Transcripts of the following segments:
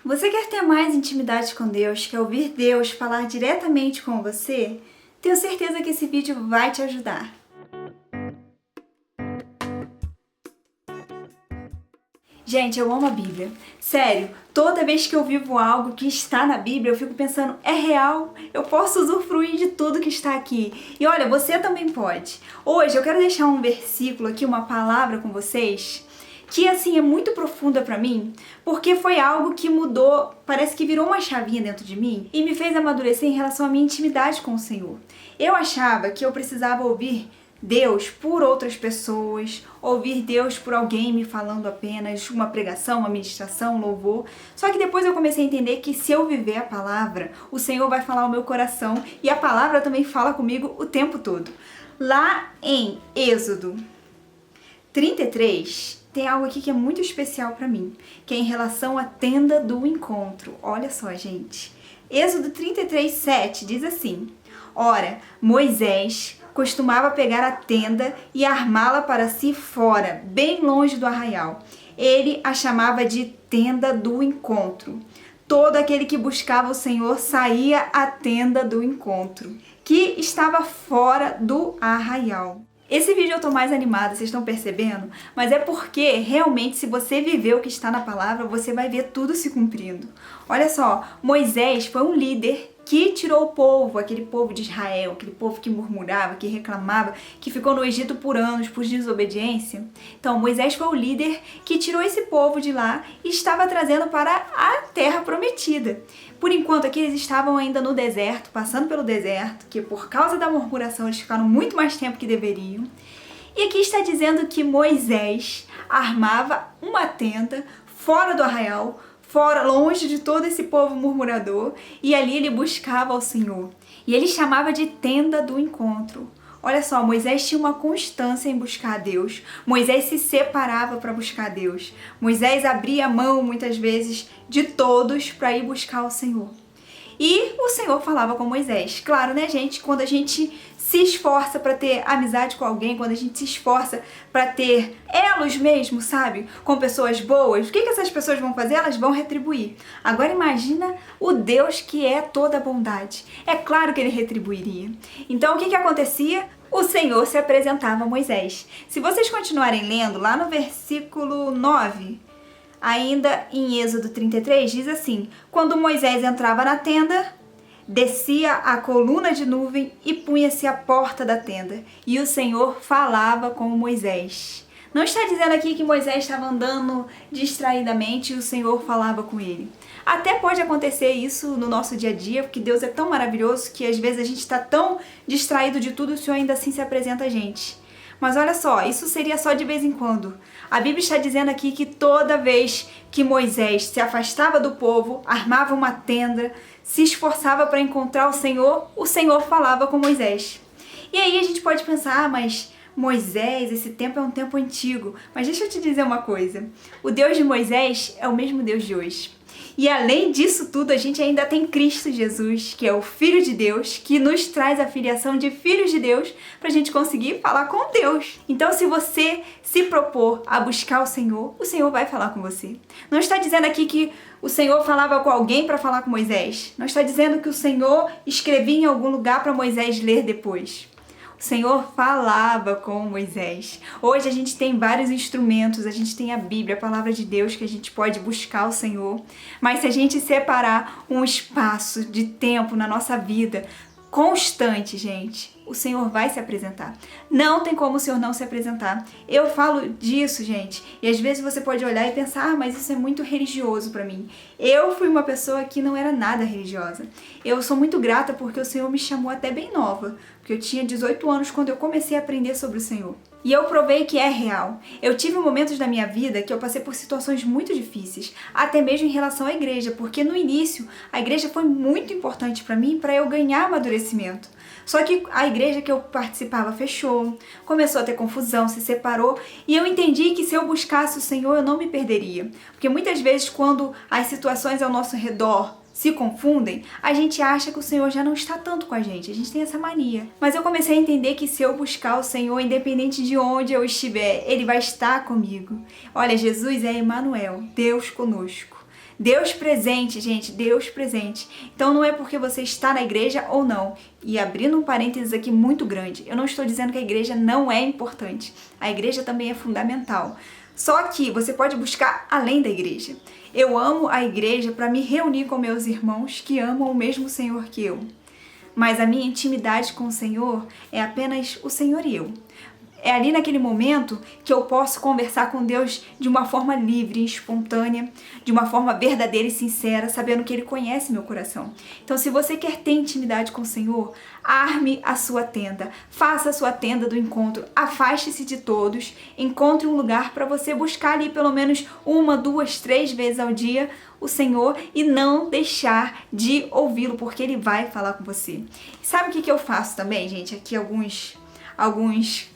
Você quer ter mais intimidade com Deus? Quer ouvir Deus falar diretamente com você? Tenho certeza que esse vídeo vai te ajudar. Gente, eu amo a Bíblia. Sério, toda vez que eu vivo algo que está na Bíblia, eu fico pensando, é real? Eu posso usufruir de tudo que está aqui. E olha, você também pode. Hoje eu quero deixar um versículo aqui, uma palavra com vocês, que assim é muito profunda pra mim, porque foi algo que mudou, parece que virou uma chavinha dentro de mim e me fez amadurecer em relação à minha intimidade com o Senhor. Eu achava que eu precisava ouvir Deus por outras pessoas, ouvir Deus por alguém me falando apenas, uma pregação, uma ministração, um louvor. Só que depois eu comecei a entender que se eu viver a palavra, o Senhor vai falar ao meu coração e a palavra também fala comigo o tempo todo. Lá em Êxodo 33, tem algo aqui que é muito especial para mim, que é em relação à tenda do encontro. Olha só, gente. Êxodo 33, 7 diz assim: Ora, Moisés costumava pegar a tenda e armá-la para si fora, bem longe do arraial. Ele a chamava de tenda do encontro. Todo aquele que buscava o Senhor saía à tenda do encontro, que estava fora do arraial. Esse vídeo eu tô mais animada, vocês estão percebendo? Mas é porque realmente se você viver o que está na palavra, você vai ver tudo se cumprindo. Olha só, Moisés foi um líder que tirou o povo, aquele povo de Israel, aquele povo que murmurava, que reclamava, que ficou no Egito por anos por desobediência. Então Moisés foi o líder que tirou esse povo de lá e estava trazendo para a terra prometida. Por enquanto aqui eles estavam ainda no deserto, passando pelo deserto, que por causa da murmuração eles ficaram muito mais tempo que deveriam. E aqui está dizendo que Moisés armava uma tenda fora do arraial, fora, longe de todo esse povo murmurador, e ali ele buscava ao Senhor. E ele chamava de tenda do encontro. Olha só, Moisés tinha uma constância em buscar a Deus. Moisés se separava para buscar a Deus. Moisés abria mão, muitas vezes, de todos para ir buscar o Senhor. E o Senhor falava com Moisés. Claro, né, gente? Quando a gente se esforça para ter amizade com alguém, quando a gente se esforça para ter elos mesmo, sabe? Com pessoas boas, o que essas pessoas vão fazer? Elas vão retribuir. Agora imagina o Deus que é toda bondade. É claro que ele retribuiria. Então o que acontecia? O Senhor se apresentava a Moisés. Se vocês continuarem lendo, lá no versículo 9... ainda em Êxodo 33, diz assim: Quando Moisés entrava na tenda, descia a coluna de nuvem e punha-se à porta da tenda, e o Senhor falava com Moisés. Não está dizendo aqui que Moisés estava andando distraidamente e o Senhor falava com ele. Até pode acontecer isso no nosso dia a dia, porque Deus é tão maravilhoso que às vezes a gente está tão distraído de tudo e o Senhor ainda assim se apresenta a gente. Mas olha só, isso seria só de vez em quando. A Bíblia está dizendo aqui que toda vez que Moisés se afastava do povo, armava uma tenda, se esforçava para encontrar o Senhor falava com Moisés. E aí a gente pode pensar, mas Moisés, esse tempo é um tempo antigo. Mas deixa eu te dizer uma coisa, o Deus de Moisés é o mesmo Deus de hoje. E além disso tudo, a gente ainda tem Cristo Jesus, que é o Filho de Deus, que nos traz a filiação de filhos de Deus para a gente conseguir falar com Deus. Então, se você se propor a buscar o Senhor vai falar com você. Não está dizendo aqui que o Senhor falava com alguém para falar com Moisés. Não está dizendo que o Senhor escrevia em algum lugar para Moisés ler depois. O Senhor falava com Moisés. Hoje a gente tem vários instrumentos, a gente tem a Bíblia, a palavra de Deus, que a gente pode buscar o Senhor. Mas se a gente separar um espaço de tempo na nossa vida constante, gente, o Senhor vai se apresentar. Não tem como o Senhor não se apresentar. Eu falo disso, gente, e às vezes você pode olhar e pensar, mas isso é muito religioso pra mim. Eu fui uma pessoa que não era nada religiosa. Eu sou muito grata porque o Senhor me chamou até bem nova, porque eu tinha 18 anos quando eu comecei a aprender sobre o Senhor. E eu provei que é real. Eu tive momentos da minha vida que eu passei por situações muito difíceis, até mesmo em relação à igreja, porque no início a igreja foi muito importante para mim, para eu ganhar amadurecimento. Só que a igreja que eu participava fechou, começou a ter confusão, se separou, e eu entendi que se eu buscasse o Senhor eu não me perderia. Porque muitas vezes quando as situações ao nosso redor se confundem, a gente acha que o Senhor já não está tanto com a gente tem essa mania. Mas eu comecei a entender que se eu buscar o Senhor, independente de onde eu estiver, Ele vai estar comigo. Olha, Jesus é Emanuel, Deus conosco. Deus presente, gente, Deus presente. Então não é porque você está na igreja ou não. E abrindo um parênteses aqui muito grande, eu não estou dizendo que a igreja não é importante. A igreja também é fundamental. Só que você pode buscar além da igreja. Eu amo a igreja para me reunir com meus irmãos que amam o mesmo Senhor que eu. Mas a minha intimidade com o Senhor é apenas o Senhor e eu. É ali naquele momento que eu posso conversar com Deus de uma forma livre, espontânea, de uma forma verdadeira e sincera, sabendo que Ele conhece meu coração. Então, se você quer ter intimidade com o Senhor, arme a sua tenda, faça a sua tenda do encontro, afaste-se de todos, encontre um lugar para você buscar ali pelo menos 1, 2, 3 vezes ao dia o Senhor e não deixar de ouvi-lo, porque Ele vai falar com você. Sabe o que eu faço também, gente? Aqui alguns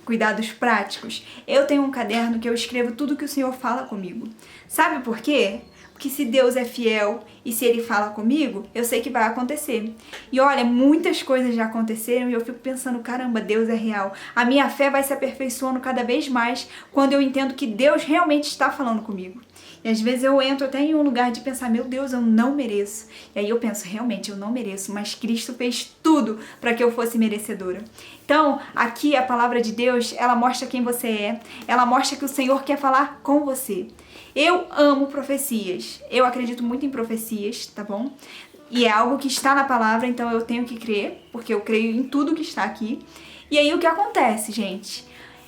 cuidados práticos. Eu tenho um caderno que eu escrevo tudo que o Senhor fala comigo. Sabe por quê? Porque se Deus é fiel e se Ele fala comigo, eu sei que vai acontecer. E olha, muitas coisas já aconteceram e eu fico pensando, caramba, Deus é real. A minha fé vai se aperfeiçoando cada vez mais quando eu entendo que Deus realmente está falando comigo. E às vezes eu entro até em um lugar de pensar, meu Deus, eu não mereço. E aí eu penso, realmente, eu não mereço, mas Cristo fez tudo para que eu fosse merecedora. Então, aqui a palavra de Deus, ela mostra quem você é, ela mostra que o Senhor quer falar com você. Eu amo profecias, eu acredito muito em profecias, tá bom? E é algo que está na palavra, então eu tenho que crer, porque eu creio em tudo que está aqui. E aí o que acontece, gente?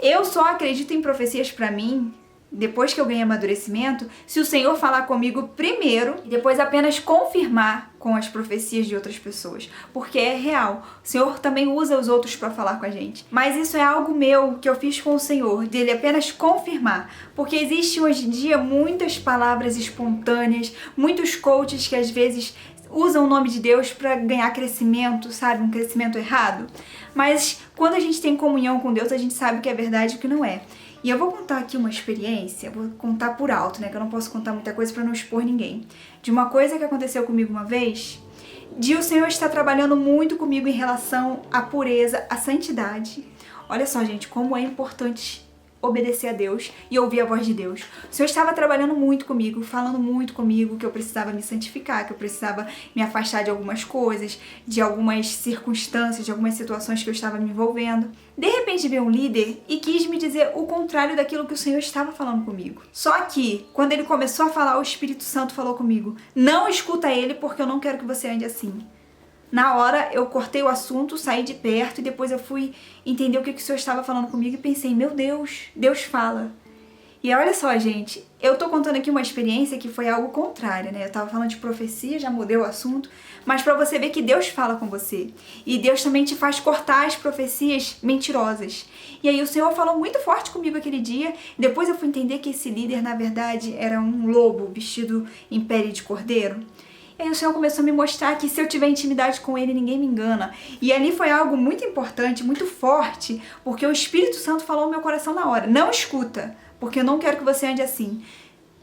Eu só acredito em profecias para mim depois que eu ganhei amadurecimento, se o Senhor falar comigo primeiro e depois apenas confirmar com as profecias de outras pessoas, porque é real. O Senhor também usa os outros para falar com a gente. Mas isso é algo meu que eu fiz com o Senhor, dele apenas confirmar, porque existe hoje em dia muitas palavras espontâneas, muitos coaches que às vezes usam o nome de Deus para ganhar crescimento, sabe? Um crescimento errado. Mas quando a gente tem comunhão com Deus, a gente sabe o que é verdade e o que não é. E eu vou contar aqui uma experiência, vou contar por alto, né? Que eu não posso contar muita coisa para não expor ninguém. De uma coisa que aconteceu comigo uma vez, de o Senhor estar trabalhando muito comigo em relação à pureza, à santidade. Olha só, gente, como é importante obedecer a Deus e ouvir a voz de Deus. O Senhor estava trabalhando muito comigo, falando muito comigo que eu precisava me santificar, que eu precisava me afastar de algumas coisas, de algumas circunstâncias, de algumas situações que eu estava me envolvendo. De repente veio um líder e quis me dizer o contrário daquilo que o Senhor estava falando comigo. Só que, quando ele começou a falar, o Espírito Santo falou comigo: não escuta ele porque eu não quero que você ande assim. Na hora eu cortei o assunto, saí de perto e depois eu fui entender o que o Senhor estava falando comigo e pensei, meu Deus, Deus fala. E olha só, gente, eu tô contando aqui uma experiência que foi algo contrário, né? Eu tava falando de profecia, já mudei o assunto, mas pra você ver que Deus fala com você. E Deus também te faz cortar as profecias mentirosas. E aí o Senhor falou muito forte comigo aquele dia, depois eu fui entender que esse líder, na verdade, era um lobo vestido em pele de cordeiro. E aí o Senhor começou a me mostrar que se eu tiver intimidade com Ele, ninguém me engana. E ali foi algo muito importante, muito forte, porque o Espírito Santo falou no meu coração na hora. Não escuta, porque eu não quero que você ande assim.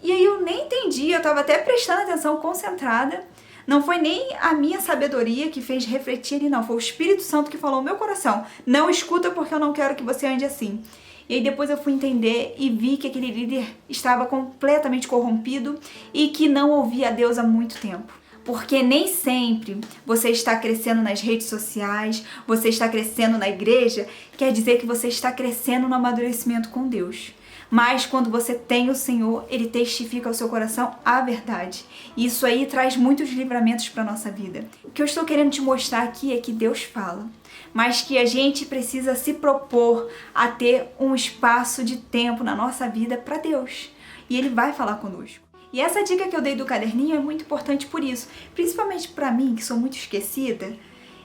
E aí eu nem entendi, eu estava até prestando atenção, concentrada. Não foi nem a minha sabedoria que fez refletir ali, não. Foi o Espírito Santo que falou no meu coração. Não escuta porque eu não quero que você ande assim. E aí depois eu fui entender e vi que aquele líder estava completamente corrompido e que não ouvia a Deus há muito tempo. Porque nem sempre você está crescendo nas redes sociais, você está crescendo na igreja, quer dizer que você está crescendo no amadurecimento com Deus. Mas quando você tem o Senhor, Ele testifica ao seu coração a verdade. E isso aí traz muitos livramentos para a nossa vida. O que eu estou querendo te mostrar aqui é que Deus fala, mas que a gente precisa se propor a ter um espaço de tempo na nossa vida para Deus. E Ele vai falar conosco. E essa dica que eu dei do caderninho é muito importante por isso. Principalmente para mim, que sou muito esquecida.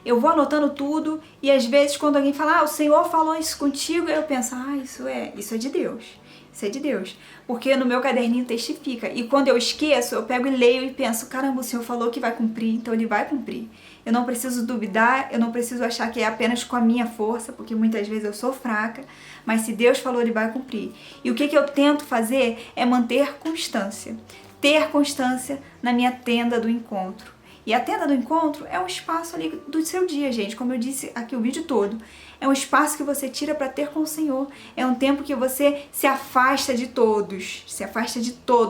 Eu vou anotando tudo e às vezes quando alguém fala, o Senhor falou isso contigo, eu penso, isso é de Deus. Isso é de Deus. Porque no meu caderninho testifica. E quando eu esqueço, eu pego e leio e penso, caramba, o Senhor falou que vai cumprir, então Ele vai cumprir. Eu não preciso duvidar, eu não preciso achar que é apenas com a minha força, porque muitas vezes eu sou fraca, mas se Deus falou, Ele vai cumprir. E o que eu tento fazer é manter constância. Ter constância na minha tenda do encontro. E a tenda do encontro é um espaço ali do seu dia, gente, como eu disse aqui o vídeo todo. É um espaço que você tira para ter com o Senhor. É um tempo que você se afasta de todos,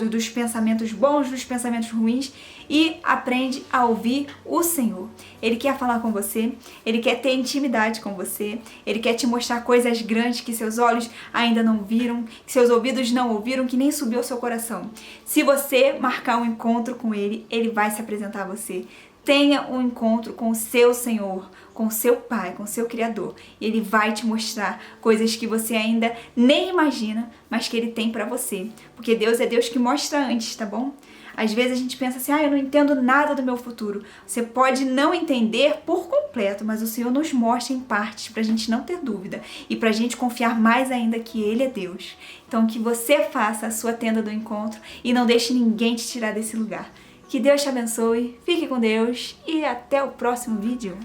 dos pensamentos bons, dos pensamentos ruins e aprende a ouvir o Senhor. Ele quer falar com você, Ele quer ter intimidade com você, Ele quer te mostrar coisas grandes que seus olhos ainda não viram, que seus ouvidos não ouviram, que nem subiu ao seu coração. Se você marcar um encontro com Ele, Ele vai se apresentar a você. Tenha um encontro com o seu Senhor, com o seu Pai, com o seu Criador. E Ele vai te mostrar coisas que você ainda nem imagina, mas que Ele tem pra você. Porque Deus é Deus que mostra antes, tá bom? Às vezes a gente pensa assim, eu não entendo nada do meu futuro. Você pode não entender por completo, mas o Senhor nos mostra em partes pra gente não ter dúvida e pra gente confiar mais ainda que Ele é Deus. Então que você faça a sua tenda do encontro e não deixe ninguém te tirar desse lugar. Que Deus te abençoe, fique com Deus e até o próximo vídeo.